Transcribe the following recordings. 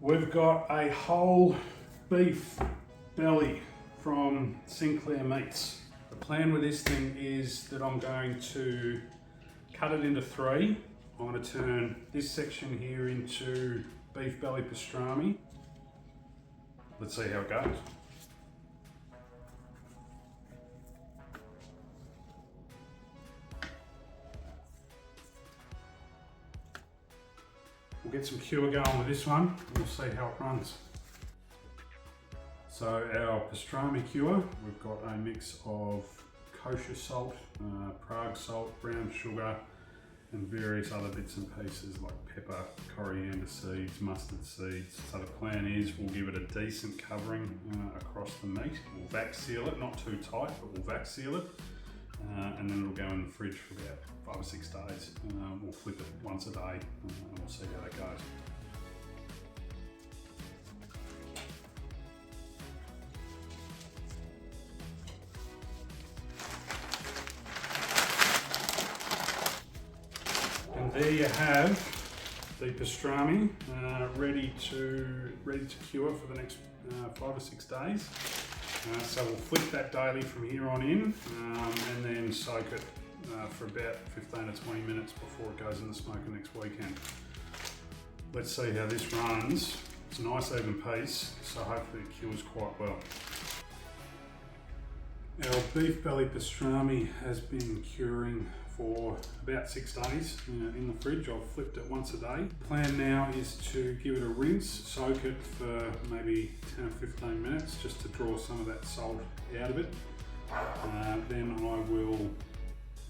We've got a whole beef belly from Sinclair Meats. The plan with this thing is that I'm going to cut it into three. I'm going to turn this section here into beef belly pastrami. Let's see how it goes. We'll get some cure going with this one and we'll see how it runs. So our pastrami cure, we've got a mix of kosher salt, Prague salt, brown sugar, and various other bits and pieces like pepper, coriander seeds, mustard seeds. So the plan is we'll give it a decent covering across the meat. We'll vac seal it, not too tight, but we'll vac seal it. And then it'll go in the fridge for about 5 or 6 days. We'll flip it once a day and we'll see how that goes. And there you have the pastrami ready to cure for the next 5 or 6 days. So we'll flip that daily from here on in and then soak it for about 15 to 20 minutes before it goes in the smoker next weekend. Let's see how this runs. It's a nice even piece, so hopefully it cures quite well. Our beef belly pastrami has been curing for about 6 days in the fridge. I've flipped it once a day. The plan now is to give it a rinse, soak it for maybe 10 or 15 minutes just to draw some of that salt out of it. Then I will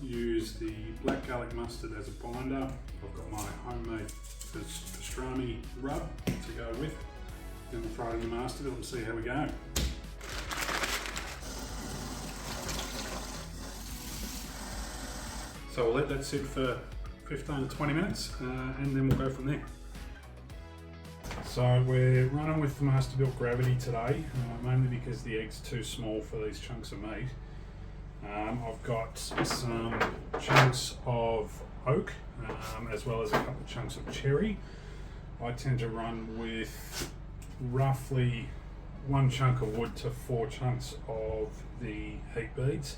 use the black garlic mustard as a binder. I've got my homemade pastrami rub to go with. Then we'll throw it in the master bill and see how we go. So we'll let that sit for 15 to 20 minutes and then we'll go from there. So we're running with the Masterbuilt Gravity today, mainly because the egg's too small for these chunks of meat. I've got some chunks of oak as well as a couple of chunks of cherry. I tend to run with roughly 1 chunk of wood to 4 chunks of the heat beads.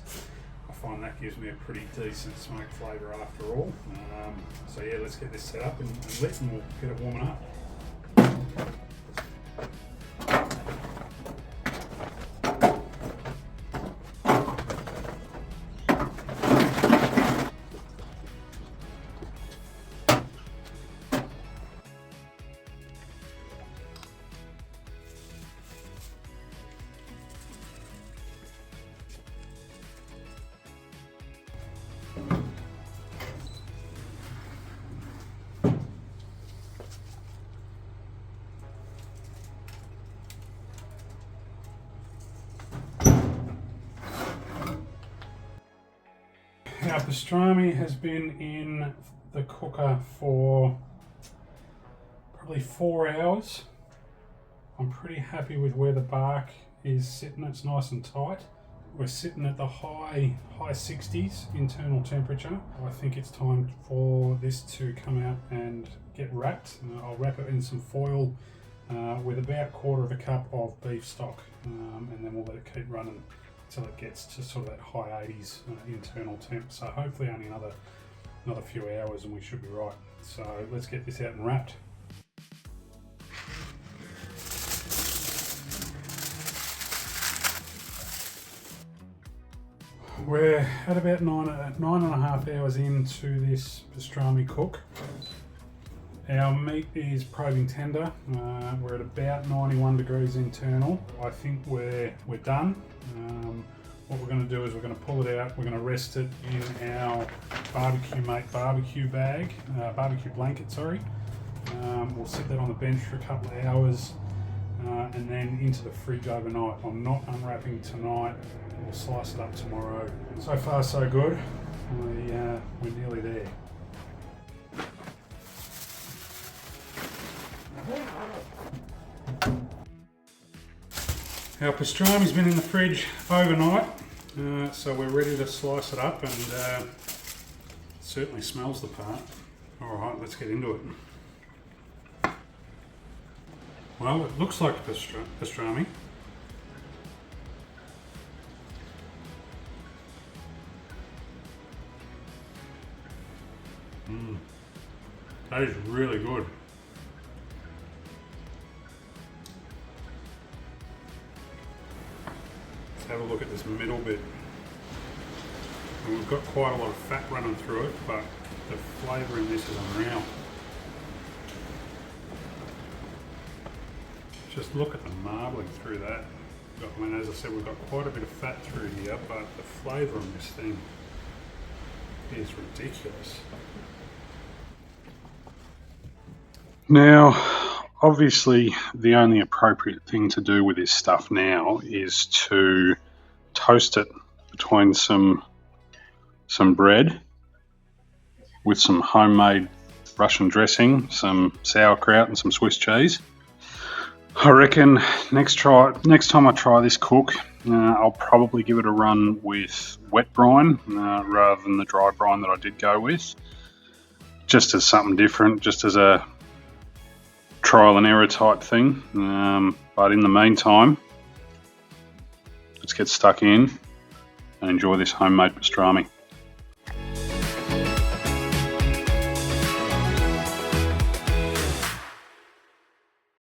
I find that gives me a pretty decent smoke flavour after all. So yeah, let's get this set up and lit and we'll get it warming up. Our pastrami has been in the cooker for probably 4 hours. I'm pretty happy with where the bark is sitting. It's nice and tight. We're sitting at the high 60s internal temperature. I think it's time for this to come out and get wrapped. I'll wrap it in some foil with about 1/4 cup of beef stock and then we'll let it keep running until it gets to sort of that high 80s internal temp. So hopefully only another few hours and we should be right. So let's get this out and wrapped. We're at about 9.5 hours into this pastrami cook. Our meat is probing tender. We're at about 91 degrees internal. I think we're done. What we're going to do is we're going to pull it out. We're going to rest it in our Barbecue Mate barbecue bag, barbecue blanket, sorry. We'll sit that on the bench for a couple of hours and then into the fridge overnight. I'm not unwrapping tonight. We'll slice it up tomorrow. So far so good. We're nearly there. Our pastrami's been in the fridge overnight, so we're ready to slice it up, and it certainly smells the part. Alright, let's get into it. Well, it looks like pastrami. That is really good. Let's have a look at this middle bit. And we've got quite a lot of fat running through it, but the flavour in this is unreal. Just look at the marbling through that. I mean, as I said, we've got quite a bit of fat through here, but the flavour on this thing is ridiculous. Now, obviously, the only appropriate thing to do with this stuff now is to toast it between some bread with some homemade Russian dressing, some sauerkraut and some Swiss cheese. I reckon next time I try this cook, I'll probably give it a run with wet brine rather than the dry brine that I did go with, just as something different, just as a trial and error type thing. But in the meantime, let's get stuck in and enjoy this homemade pastrami.